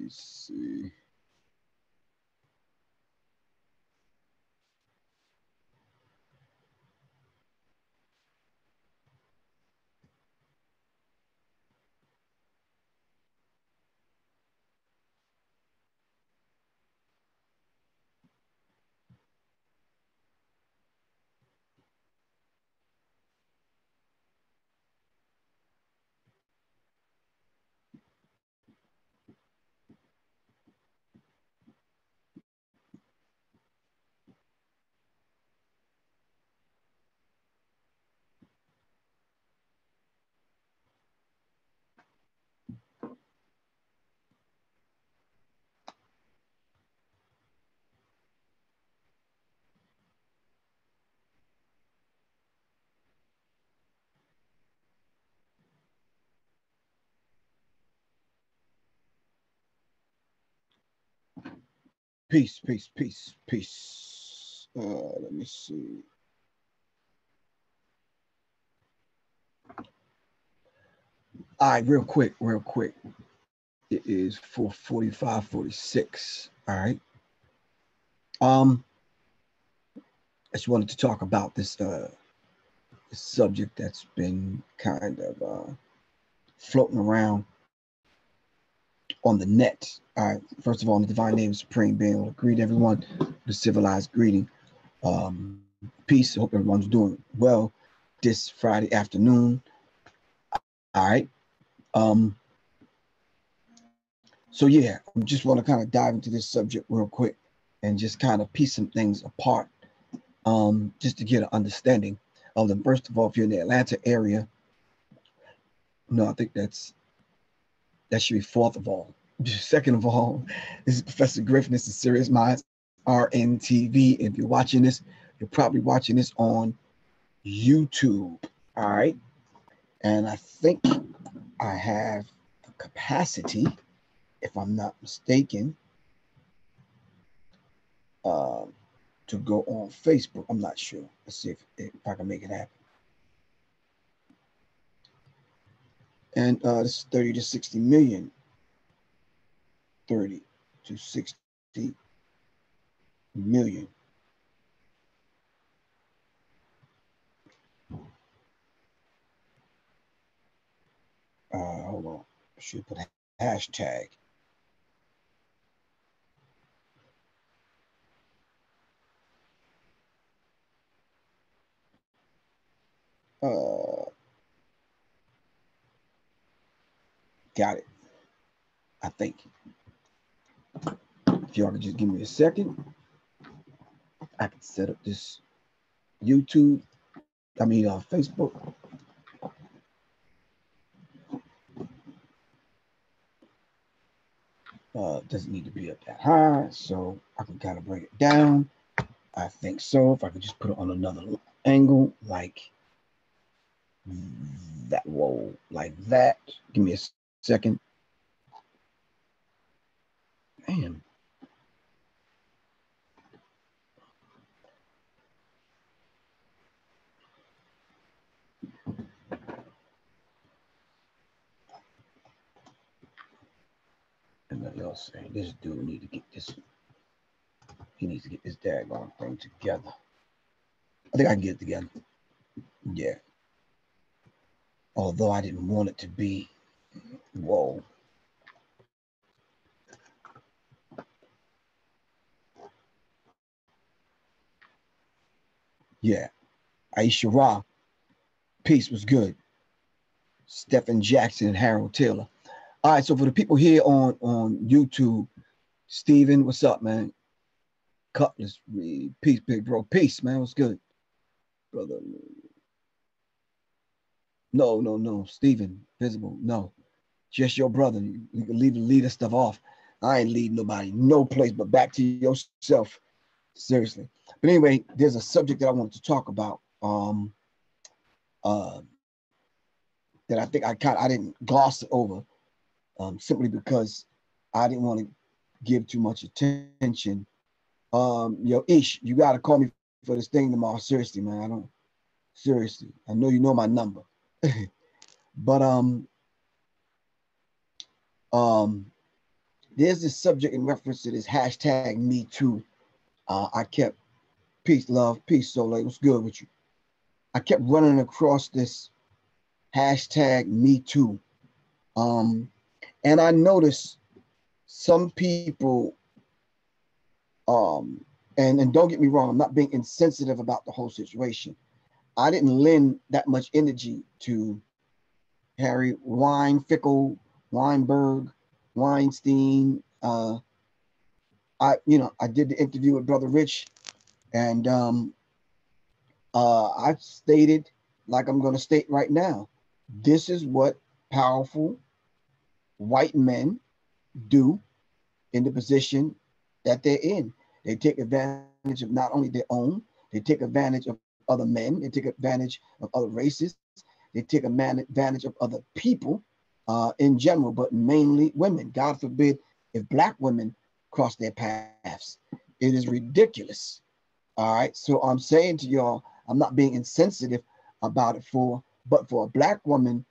me see. Peace, peace, peace, peace. Let me see. All right, real quick, real quick. It is 4:45, 46. All right. I just wanted to talk about this subject that's been kind of floating around on the net. All right. First of all, in the divine name of Supreme Being, I want to greet everyone with a civilized greeting. Peace. I hope everyone's doing well this Friday afternoon. All right. So yeah, I just want to kind of dive into this subject real quick and just kind of piece some things apart, just to get an understanding of them. First of all, if you're in the Atlanta area, no, I think that should be fourth of all. Second of all, this is Professor Griffin. This is Serious Minds RNTV. If you're watching this, you're probably watching this on YouTube. All right. And I think I have the capacity, if I'm not mistaken, to go on Facebook. I'm not sure. Let's see if I can make it happen. And this is 30 to 60 million. 30 to 60 million. Hold on. I should put a hashtag. Got it. I think. If y'all could just give me a second, I can set up this YouTube. Facebook. Doesn't need to be up that high, so I can kind of bring it down. I think so. If I could just put it on another angle, like that. Whoa, like that. Give me a second. Man. And then y'all saying this dude need to get this. He needs to get this daggone thing together. I think I can get it together. Yeah. Although I didn't want it to be. Whoa. Yeah. Aisha Ra. Peace was good. Stephen Jackson and Harold Taylor. All right, so for the people here on YouTube, Steven, what's up, man? Cutlass, peace, big bro. Peace, man. What's good? Brother. No. Steven, visible. No. Just your brother. You can leave the stuff off. I ain't leading nobody no place but back to yourself. Seriously. But anyway, there's a subject that I wanted to talk about. That I think I didn't gloss it over, simply because I didn't want to give too much attention. Yo, Ish, you gotta call me for this thing tomorrow. Seriously, man. Seriously. I know you know my number. But there's this subject in reference to this hashtag Me Too. I kept peace, love, peace. So like, what's good with you? I kept running across this hashtag Me Too, and I noticed some people, and don't get me wrong, I'm not being insensitive about the whole situation. I didn't lend that much energy to Harry Weinberg, Weinstein. I did the interview with Brother Rich, and I stated, like I'm going to state right now, this is what powerful white men do in the position that they're in. They take advantage of not only their own, they take advantage of other men, they take advantage of other races, they take advantage of other people in general, but mainly women. God forbid if Black women cross their paths. It is ridiculous. All right. So I'm saying to y'all, I'm not being insensitive about it but for a Black woman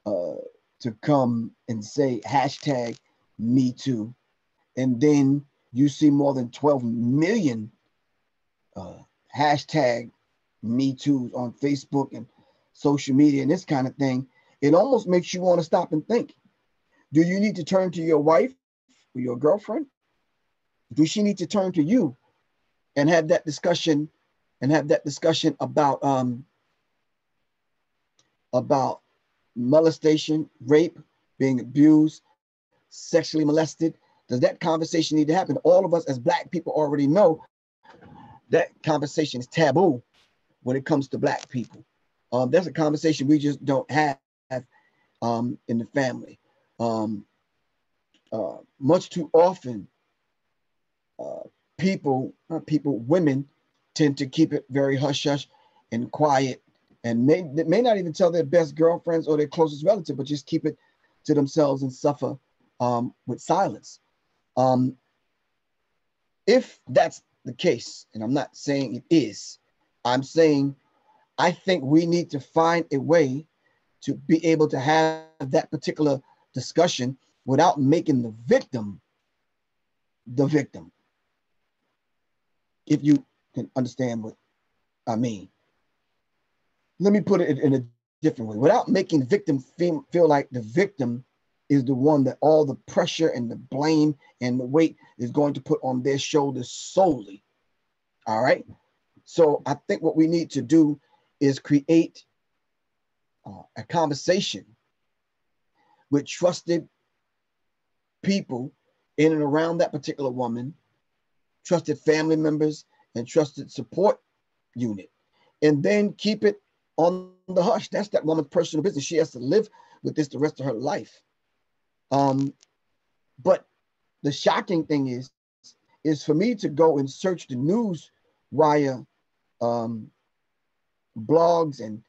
to come and say hashtag Me Too, and then you see more than 12 million hashtag Me Too's on Facebook and social media and this kind of thing, it almost makes you want to stop and think. Do you need to turn to your wife or your girlfriend? Do she need to turn to you and have that discussion about molestation, rape, being abused, sexually molested? Does that conversation need to happen? All of us as Black people already know that conversation is taboo when it comes to Black people. That's a conversation we just don't have in the family. Much too often, women tend to keep it very hush hush and quiet, and may not even tell their best girlfriends or their closest relative, but just keep it to themselves and suffer with silence. If that's the case, and I'm not saying it is, I'm saying I think we need to find a way to be able to have that particular discussion without making the victim the victim. If you can understand what I mean. Let me put it in a different way. Without making the victim feel like the victim is the one that all the pressure and the blame and the weight is going to put on their shoulders solely. All right. So I think what we need to do is create a conversation with trusted people in and around that particular woman, trusted family members, and trusted support unit, and then keep it on the hush. That's that woman's personal business. She has to live with this the rest of her life. But the shocking thing is for me to go and search the news via blogs and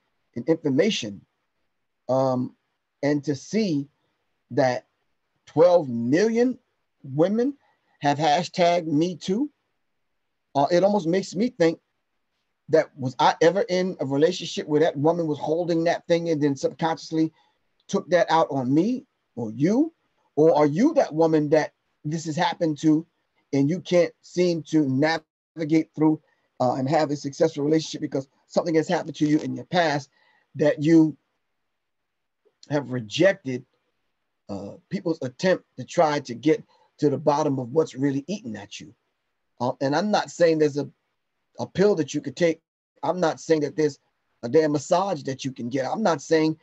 information, and to see that 12 million women have hashtag Me Too. It almost makes me think that was I ever in a relationship where that woman was holding that thing and then subconsciously took that out on me or you? Or are you that woman that this has happened to and you can't seem to navigate through and have a successful relationship because something has happened to you in your past that you have rejected people's attempt to try to get to the bottom of what's really eating at you? And I'm not saying there's a pill that you could take. I'm not saying that there's a damn massage that you can get. I'm not saying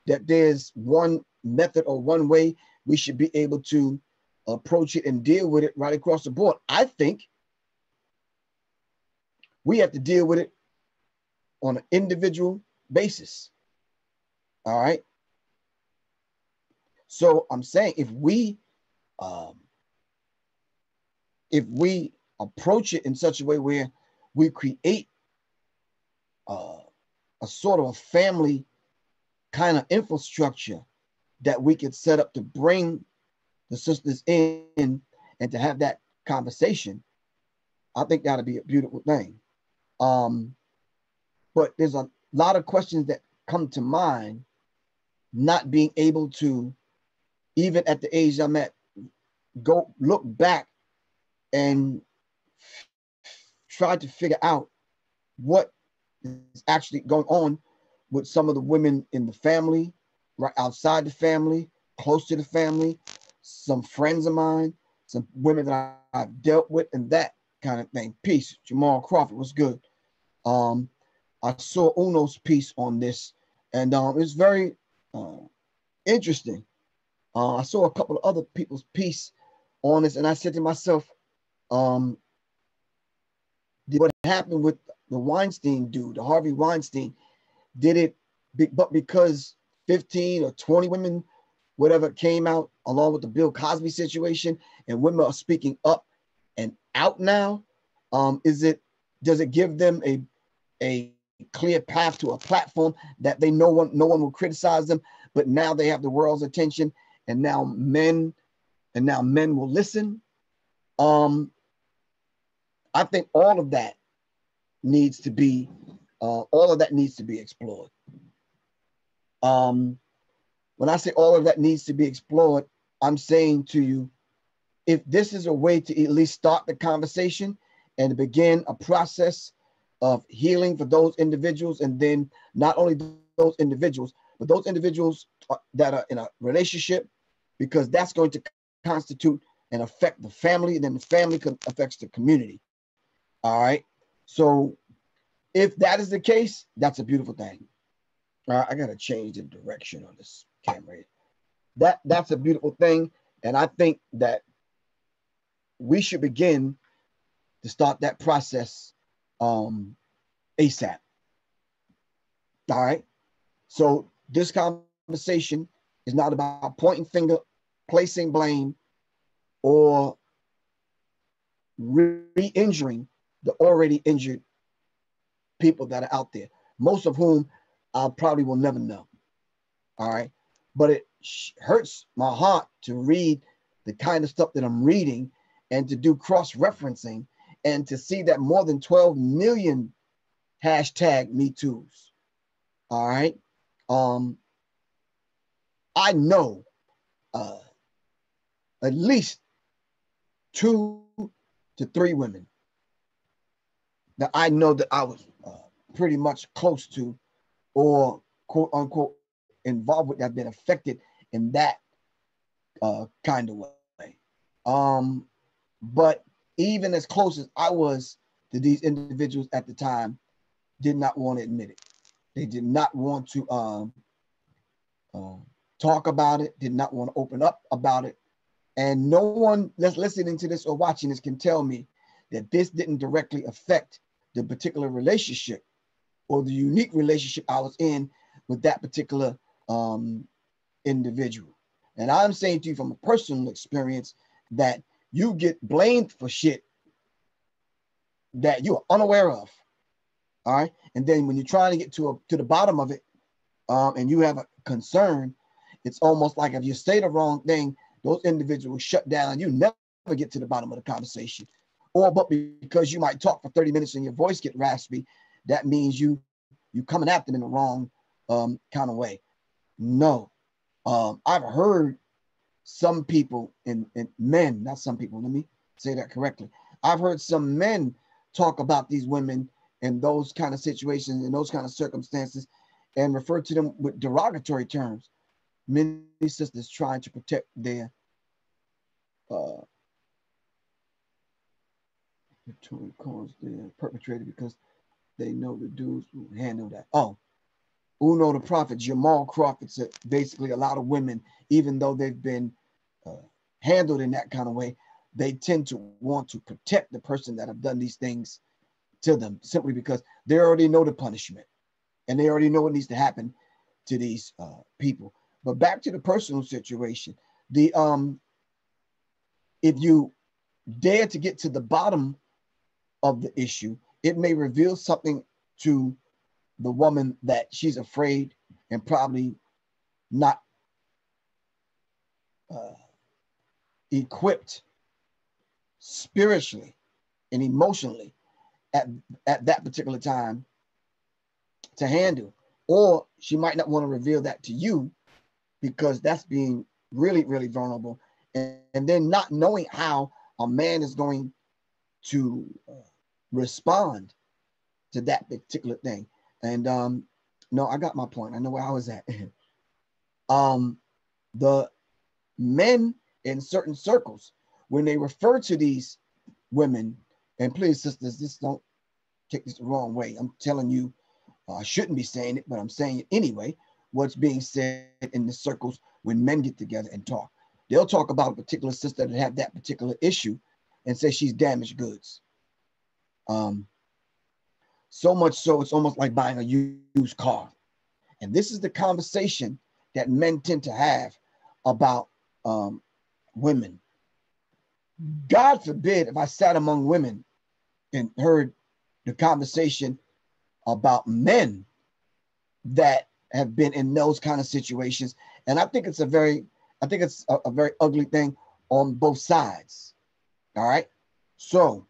that there's one method or one way we should be able to approach it and deal with it right across the board. I think we have to deal with it on an individual basis. All right. So I'm saying if we approach it in such a way where we create a sort of a family kind of infrastructure that we could set up to bring the sisters in and to have that conversation, I think that'll be a beautiful thing. But there's a lot of questions that come to mind, not being able to, even at the age I'm at go look back and try to figure out what is actually going on with some of the women in the family, right outside the family, close to the family, some friends of mine, some women that I've dealt with, and that kind of thing. Peace. Jamal Crawford was good. I saw Uno's piece on this, and it's very interesting. I saw a couple of other people's piece on this, and I said to myself, what happened with the Weinstein dude, the Harvey Weinstein, did it, but because 15 or 20 women, whatever, came out along with the Bill Cosby situation, and women are speaking up and out now, does it give them a clear path to a platform that they no one will criticize them, but now they have the world's attention, and now men will listen? I think all of that needs to be explored. When I say all of that needs to be explored, I'm saying to you, if this is a way to at least start the conversation and to begin a process of healing for those individuals, and then not only those individuals, but those individuals that are in a relationship, because that's going to constitute and affect the family, and then the family affects the community. All right. So if that is the case, that's a beautiful thing. All right, I gotta change the direction on this camera. That's a beautiful thing, and I think that we should begin to start that process ASAP. All right. So this conversation is not about pointing finger, placing blame, or re-injuring the already injured people that are out there, most of whom I probably will never know. All right. But it hurts my heart to read the kind of stuff that I'm reading, and to do cross-referencing, and to see that more than 12 million hashtag Me Too's. All right. I know at least 2 to 3 women that I know that I was pretty much close to, or quote unquote involved with, that have been affected in that kind of way. But even as close as I was to these individuals at the time, did not want to admit it. They did not want to talk about it, did not want to open up about it. And no one that's listening to this or watching this can tell me that this didn't directly affect the particular relationship or the unique relationship I was in with that particular individual. And I'm saying to you from a personal experience that you get blamed for shit that you're unaware of. All right. And then when you're trying to get to the bottom of it, and you have a concern, it's almost like if you say the wrong thing, those individuals shut down, and you never get to the bottom of the conversation. Or but because you might talk for 30 minutes and your voice get raspy, that means you coming at them in the wrong kind of way. No. I've heard some people and men, not some people, let me say that correctly. I've heard some men talk about these women in those kind of situations, in those kind of circumstances, and refer to them with derogatory terms. Many sisters trying to protect their cause their perpetrator because they know the dudes will handle that. Oh, Uno the Prophet, Jamal Crawford said basically a lot of women, even though they've been handled in that kind of way, they tend to want to protect the person that have done these things to them, simply because they already know the punishment and they already know what needs to happen to these people. But back to the personal situation, the if you dare to get to the bottom of the issue, it may reveal something to the woman that she's afraid and probably not equipped spiritually and emotionally at that particular time to handle. Or she might not want to reveal that to you because that's being really, really vulnerable. and then not knowing how a man is going to respond to that particular thing. And no, I got my point. I know where I was at. The men in certain circles, when they refer to these women, and please, sisters, this don't take this the wrong way. I'm telling you, I shouldn't be saying it, but I'm saying it anyway. What's being said in the circles when men get together and talk. They'll talk about a particular sister that have that particular issue and say she's damaged goods. So much so, it's almost like buying a used car. And this is the conversation that men tend to have about women. God forbid if I sat among women and heard the conversation about men that have been in those kind of situations. And I think it's a very ugly thing on both sides. All right. So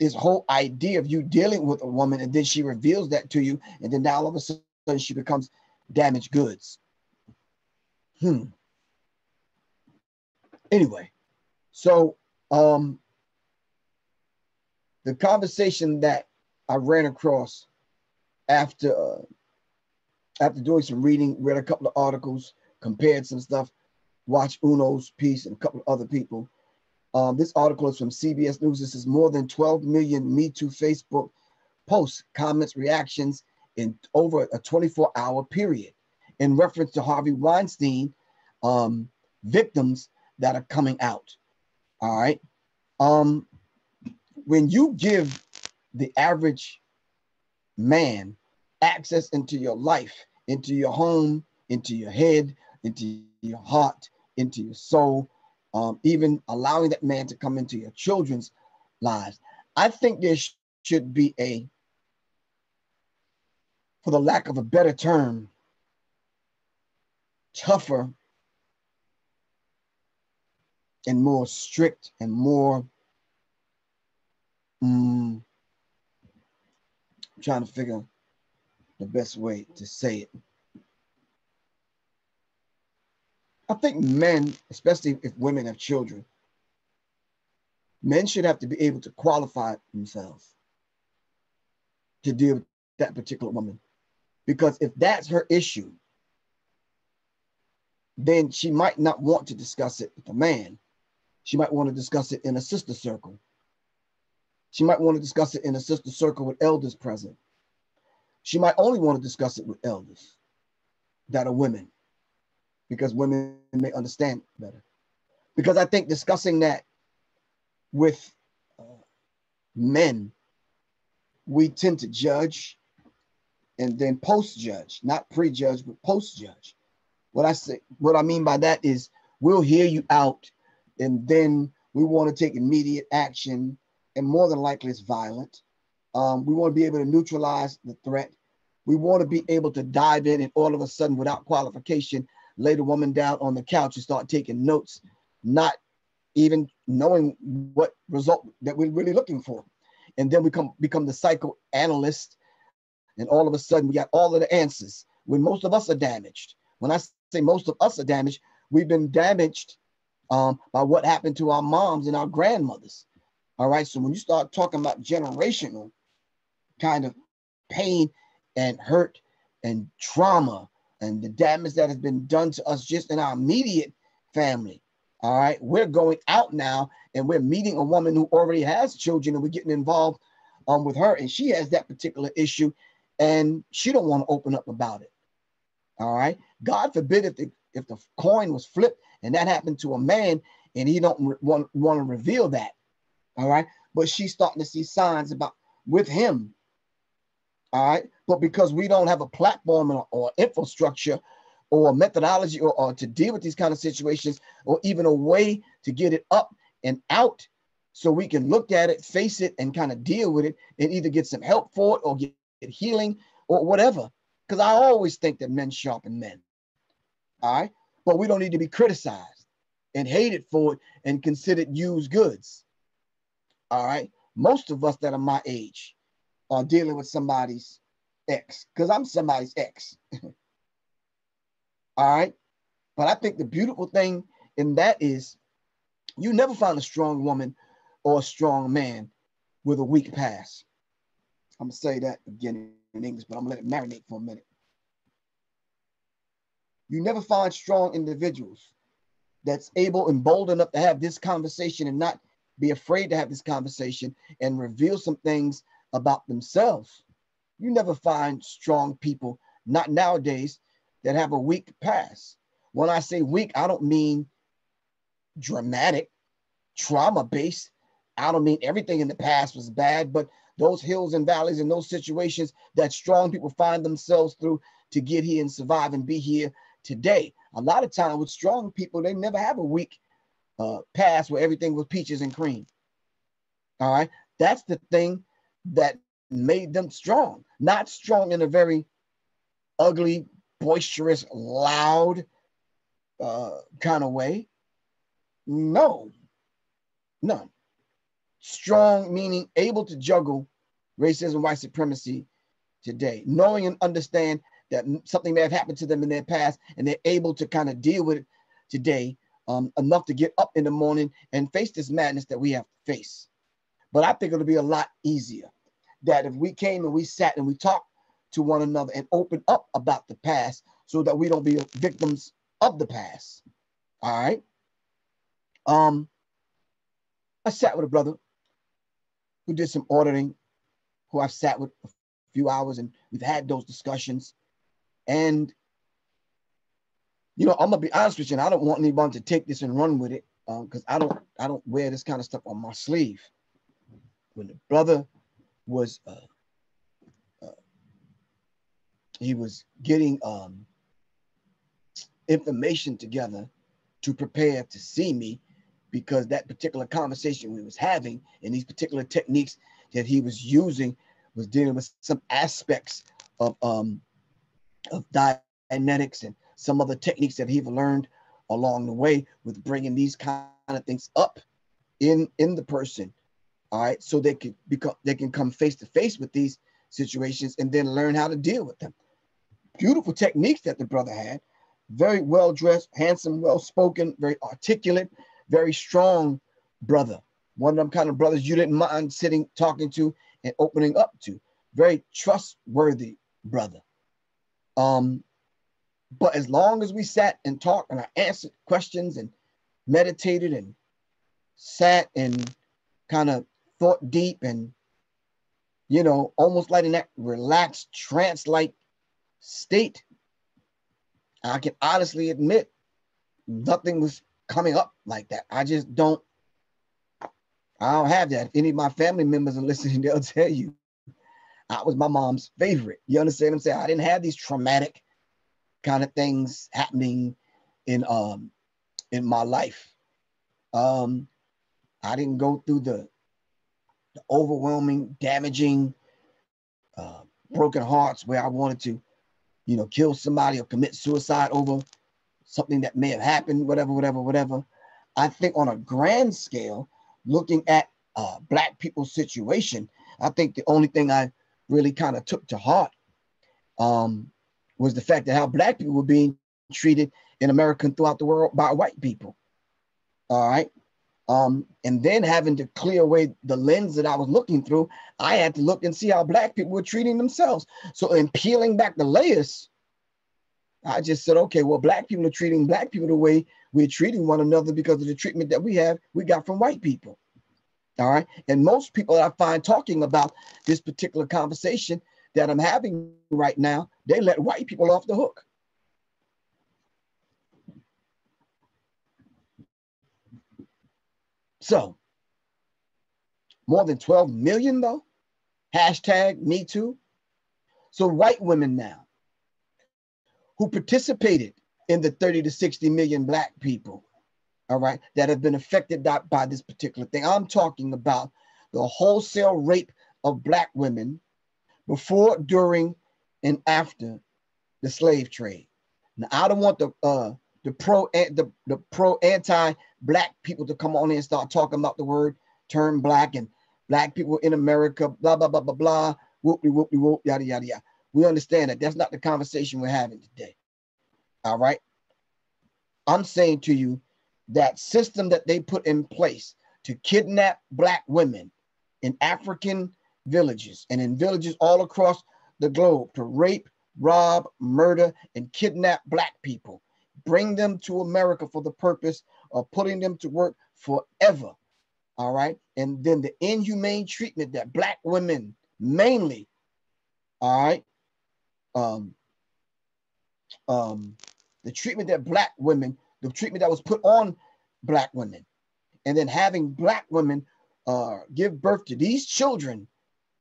this whole idea of you dealing with a woman and then she reveals that to you, and then now all of a sudden she becomes damaged goods. Anyway, so the conversation that I ran across after doing some reading, read a couple of articles, compared some stuff, watched Uno's piece and a couple of other people. This article is from CBS News. This is more than 12 million Me Too Facebook posts, comments, reactions in over a 24-hour period in reference to Harvey Weinstein victims that are coming out. All right. When you give the average man access into your life, into your home, into your head, into your heart, into your soul, even allowing that man to come into your children's lives, I think there should be a, for the lack of a better term, tougher and more strict and more, I'm trying to figure the best way to say it. I think men, especially if women have children, men should have to be able to qualify themselves to deal with that particular woman. Because if that's her issue, then she might not want to discuss it with a man. She might want to discuss it in a sister circle. She might want to discuss it in a sister circle with elders present. She might only want to discuss it with elders that are women, because women may understand better. Because I think discussing that with men, we tend to judge and then post-judge, not pre-judge, but post-judge. What I mean by that is we'll hear you out and then we want to take immediate action, and more than likely it's violent. We want to be able to neutralize the threat. We want to be able to dive in and all of a sudden, without qualification, lay the woman down on the couch and start taking notes, not even knowing what result that we're really looking for. And then we become the psychoanalyst, and all of a sudden we got all of the answers when most of us are damaged. When I say most of us are damaged, we've been damaged by what happened to our moms and our grandmothers. All right. So when you start talking about generational kind of pain and hurt and trauma and the damage that has been done to us just in our immediate family, all right, we're going out now and we're meeting a woman who already has children, and we're getting involved with her, and she has that particular issue and she don't want to open up about it. All right. God forbid if the coin was flipped and that happened to a man and he don't want to reveal that. All right. But she's starting to see signs about with him. All right. But because we don't have a platform or infrastructure or a methodology or to deal with these kind of situations, or even a way to get it up and out so we can look at it, face it, and kind of deal with it and either get some help for it or get healing or whatever. Because I always think that men sharpen men. All right. But we don't need to be criticized and hated for it and considered used goods. All right. Most of us that are my age are dealing with somebody's ex, because I'm somebody's ex. All right. But I think the beautiful thing And that is, you never find a strong woman or a strong man with a weak past. I'm going to say that again in English, but I'm going to let it marinate for a minute. You never find strong individuals that's able and bold enough to have this conversation and not be afraid to have this conversation and reveal some things about themselves. You never find strong people, not nowadays, that have a weak past. When I say weak, I don't mean dramatic, trauma-based. I don't mean everything in the past was bad, but those hills and valleys and those situations that strong people find themselves through to get here and survive and be here today. A lot of time with strong people, they never have a weak past where everything was peaches and cream. All right. That's the thing that made them strong, not strong in a very ugly, boisterous, loud kind of way. No, none. Strong meaning able to juggle racism, white supremacy today, knowing and understand that something may have happened to them in their past and they're able to kind of deal with it today, enough to get up in the morning and face this madness that we have to face. But I think it'll be a lot easier that if we came and we sat and we talked to one another and opened up about the past so that we don't be victims of the past. All right. I sat with a brother who did some auditing, who I've sat with a few hours and we've had those discussions. And, you know, I'm gonna be honest with you, and I don't want anyone to take this and run with it because I don't wear this kind of stuff on my sleeve. When the brother was, he was getting information together to prepare to see me, because that particular conversation we was having and these particular techniques that he was using was dealing with some aspects of Dianetics and some other techniques that he learned along the way with bringing these kind of things up in the person. All right, so they can come face to face with these situations and then learn how to deal with them. Beautiful techniques that the brother had. Very well dressed, handsome, well spoken, very articulate, very strong brother. One of them kind of brothers you didn't mind sitting, talking to, and opening up to. Very trustworthy brother. But as long as we sat and talked and I answered questions and meditated and sat and kind of thought deep and, you know, almost like in that relaxed trance-like state, I can honestly admit nothing was coming up like that. I don't have that. If any of my family members are listening, they'll tell you I was my mom's favorite. You understand what I'm saying? I didn't have these traumatic kind of things happening in my life. I didn't go through the overwhelming, damaging, broken hearts where I wanted to, you know, kill somebody or commit suicide over something that may have happened, whatever. I think on a grand scale, looking at Black people's situation, I think the only thing I really kind of took to heart was the fact that how Black people were being treated in America and throughout the world by white people. All right. And then having to clear away the lens that I was looking through, I had to look and see how Black people were treating themselves. So in peeling back the layers, I just said, okay, well, Black people are treating Black people the way we're treating one another because of the treatment that we got from white people. All right. And most people that I find talking about this particular conversation that I'm having right now, they let white people off the hook. So more than 12 million though, hashtag Me Too. So white women now who participated in the 30 to 60 million Black people, all right, that have been affected by this particular thing. I'm talking about the wholesale rape of Black women before, during, and after the slave trade. Now, I don't want the pro anti-Black people to come on here and start talking about the word term Black and Black people in America, blah, blah, blah, blah, blah, whoop, yada, yada, yada. We understand that that's not the conversation we're having today. All right. I'm saying to you that system that they put in place to kidnap black women in African villages and in villages all across the globe, to rape, rob, murder, and kidnap black people, bring them to America for the purpose of putting them to work forever. All right. And then the inhumane treatment that black women mainly, all right, the treatment that black women, the treatment that was put on black women, and then having black women give birth to these children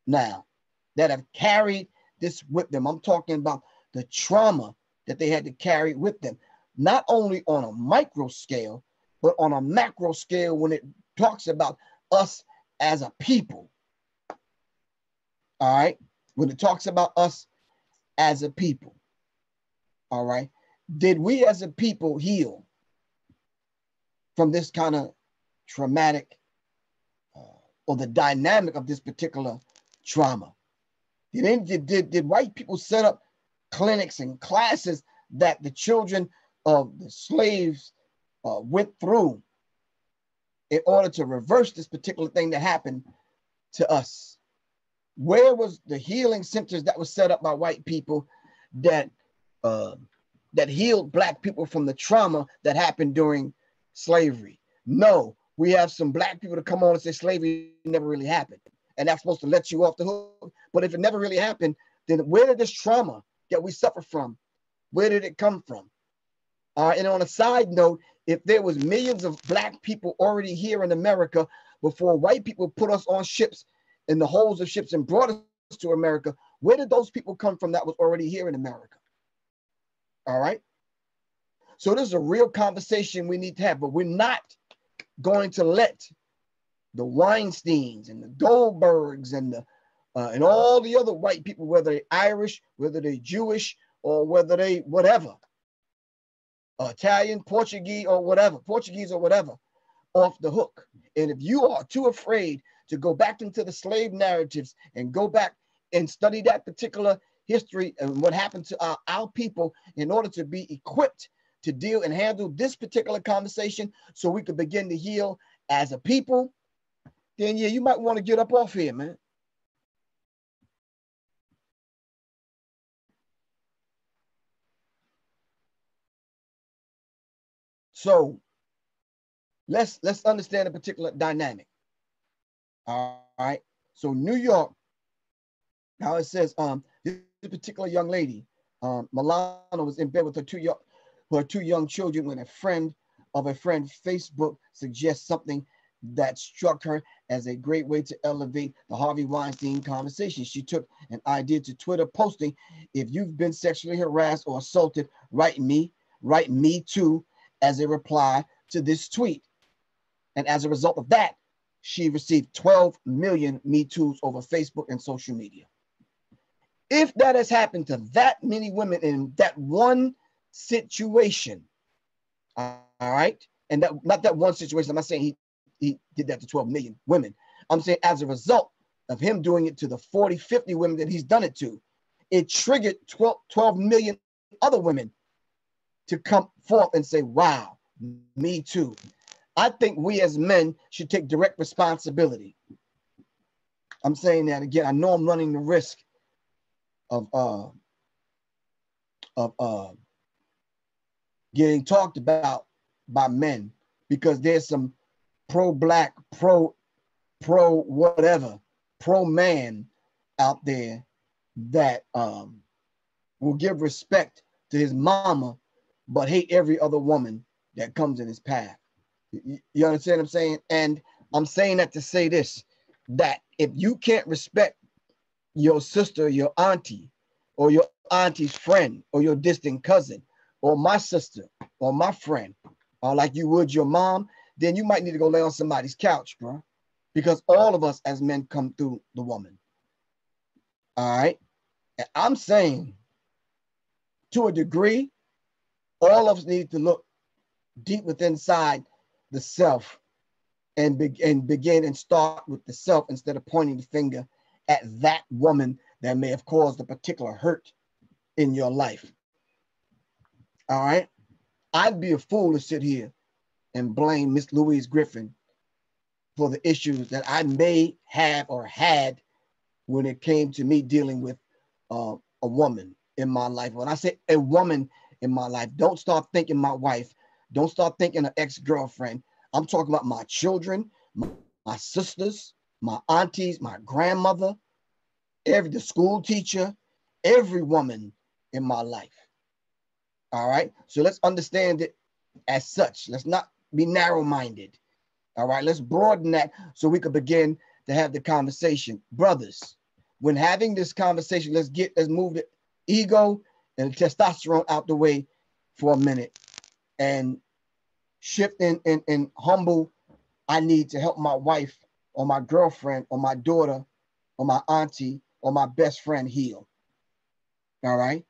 now that have carried this with them. I'm talking about the trauma that they had to carry with them, not only on a micro scale, but on a macro scale when it talks about us as a people. All right. When it talks about us as a people. All right. Did we as a people heal from this kind of traumatic or the dynamic of this particular trauma? Did white people set up clinics and classes that the children of the slaves went through in order to reverse this particular thing that happened to us? Where was the healing centers that was set up by white people that that healed black people from the trauma that happened during slavery? No, we have some black people to come on and say slavery never really happened, and that's supposed to let you off the hook. But if it never really happened, then where did this trauma that we suffer from, where did it come from? And on a side note, if there was millions of black people already here in America before white people put us on ships in the holds of ships and brought us to America, where did those people come from that was already here in America? All right. So this is a real conversation we need to have, but we're not going to let the Weinsteins and the Goldbergs and the and all the other white people, whether they're Irish, whether they're Jewish, or whether they whatever, Italian, Portuguese, or whatever, off the hook. And if you are too afraid to go back into the slave narratives and go back and study that particular history and what happened to our people in order to be equipped to deal and handle this particular conversation so we could begin to heal as a people, then yeah, you might want to get up off here, man. So let's understand a particular dynamic. All right. So New York, how it says, this particular young lady, Milana, was in bed with her two young children when a friend Facebook suggests something that struck her as a great way to elevate the Harvey Weinstein conversation. She took an idea to Twitter, posting, "If you've been sexually harassed or assaulted, write me too," as a reply to this tweet. And as a result of that, she received 12 million Me Too's over Facebook and social media. If that has happened to that many women in that one situation, all right, and that not that one situation, I'm not saying he did that to 12 million women. I'm saying as a result of him doing it to the 40, 50 women that he's done it to, it triggered 12 million other women to come forth and say, wow, me too. I think we as men should take direct responsibility. I'm saying that again. I know I'm running the risk of getting talked about by men because there's some pro-black, pro-whatever, pro-man out there that will give respect to his mama, but hate every other woman that comes in his path. You understand what I'm saying? And I'm saying that to say this, that if you can't respect your sister, your auntie, or your auntie's friend, or your distant cousin, or my sister, or my friend, or like you would your mom, then you might need to go lay on somebody's couch, bro. Because all of us as men come through the woman. All right? And I'm saying, to a degree, all of us need to look deep within inside the self and begin and start with the self instead of pointing the finger at that woman that may have caused a particular hurt in your life. All right? I'd be a fool to sit here and blame Miss Louise Griffin for the issues that I may have or had when it came to me dealing with a woman in my life. When I say a woman in my life, don't start thinking my wife. Don't start thinking an ex-girlfriend. I'm talking about my children, my sisters, my aunties, my grandmother, the school teacher, every woman in my life. All right. So let's understand it as such. Let's not be narrow-minded. All right. Let's broaden that so we can begin to have the conversation. Brothers, when having this conversation, let's move the ego and the testosterone out the way for a minute and shift in humble. I need to help my wife or my girlfriend or my daughter or my auntie or my best friend heal. All right.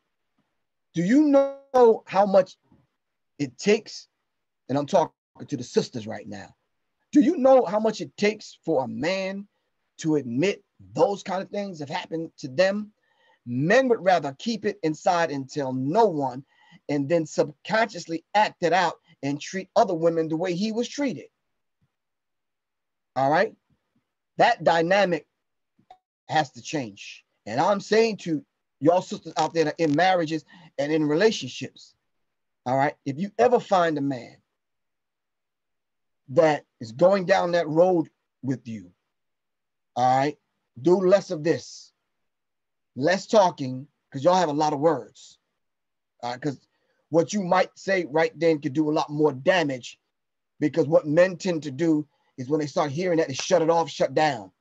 Do you know how much it takes? And I'm talking to the sisters right now. Do you know how much it takes for a man to admit those kind of things have happened to them? Men would rather keep it inside and tell no one and then subconsciously act it out and treat other women the way he was treated. All right. That dynamic has to change. And I'm saying to y'all sisters out there that are in marriages and in relationships, all right, if you ever find a man that is going down that road with you, all right, do less of this, less talking, because y'all have a lot of words. Because what you might say right then could do a lot more damage, because what men tend to do is when they start hearing that, they shut it off, shut down.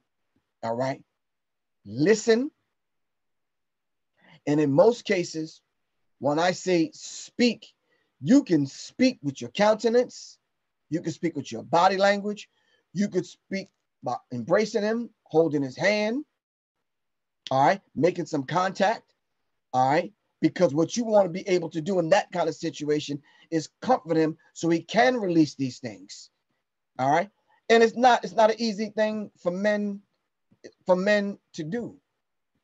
All right. Listen. And in most cases, when I say speak, you can speak with your countenance. You can speak with your body language. You could speak by embracing him, holding his hand. All right. Making some contact. All right. Because what you want to be able to do in that kind of situation is comfort him so he can release these things. All right. And it's not an easy thing for men to do.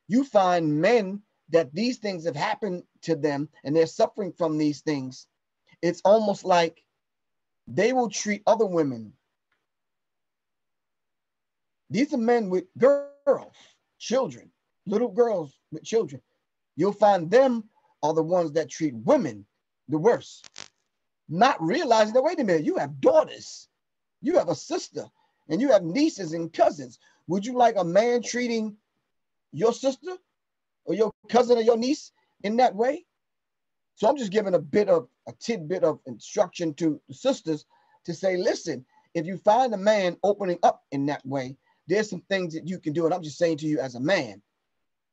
You find men that these things have happened to them and they're suffering from these things. It's almost like they will treat other women. These are men with girls, children, little girls with children. You'll find them are the ones that treat women the worst, not realizing that, wait a minute, you have daughters, you have a sister, and you have nieces and cousins. Would you like a man treating your sister or your cousin or your niece in that way? So I'm just giving a tidbit of instruction to the sisters to say, listen, if you find a man opening up in that way, there's some things that you can do. And I'm just saying to you as a man,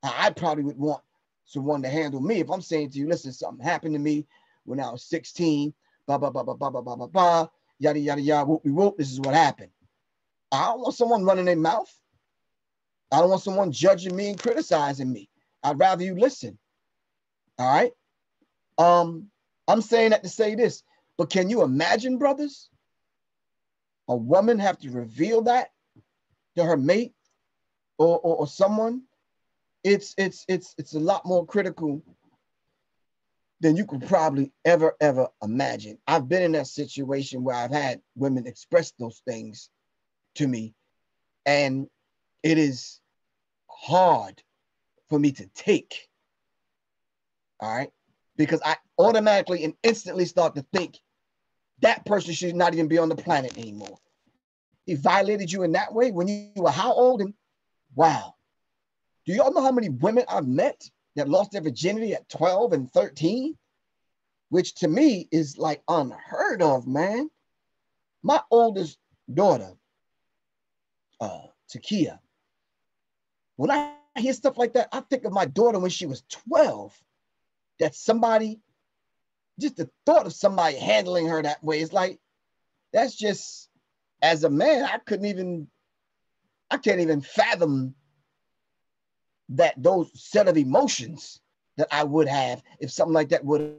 I probably would want someone to handle me. If I'm saying to you, listen, something happened to me when I was 16, blah, blah, blah, blah, blah, blah, blah, blah, blah, yada, yada, yada, whoop, whoop, this is what happened. I don't want someone running their mouth. I don't want someone judging me and criticizing me. I'd rather you listen. All right. I'm saying that to say this, but can you imagine, brothers, a woman have to reveal that to her mate or someone? It's a lot more critical than you could probably ever imagine. I've been in that situation where I've had women express those things to me, and it is hard for me to take. All right. Because I automatically and instantly start to think that person should not even be on the planet anymore. He violated you in that way when you were how old? And wow. Do y'all know how many women I've met that lost their virginity at 12 and 13? Which to me is like unheard of, man. My oldest daughter, Takia, when I hear stuff like that, I think of my daughter when she was 12. That somebody, just the thought of somebody handling her that way, is like, that's just, as a man, I can't even fathom those set of emotions that I would have if something like that would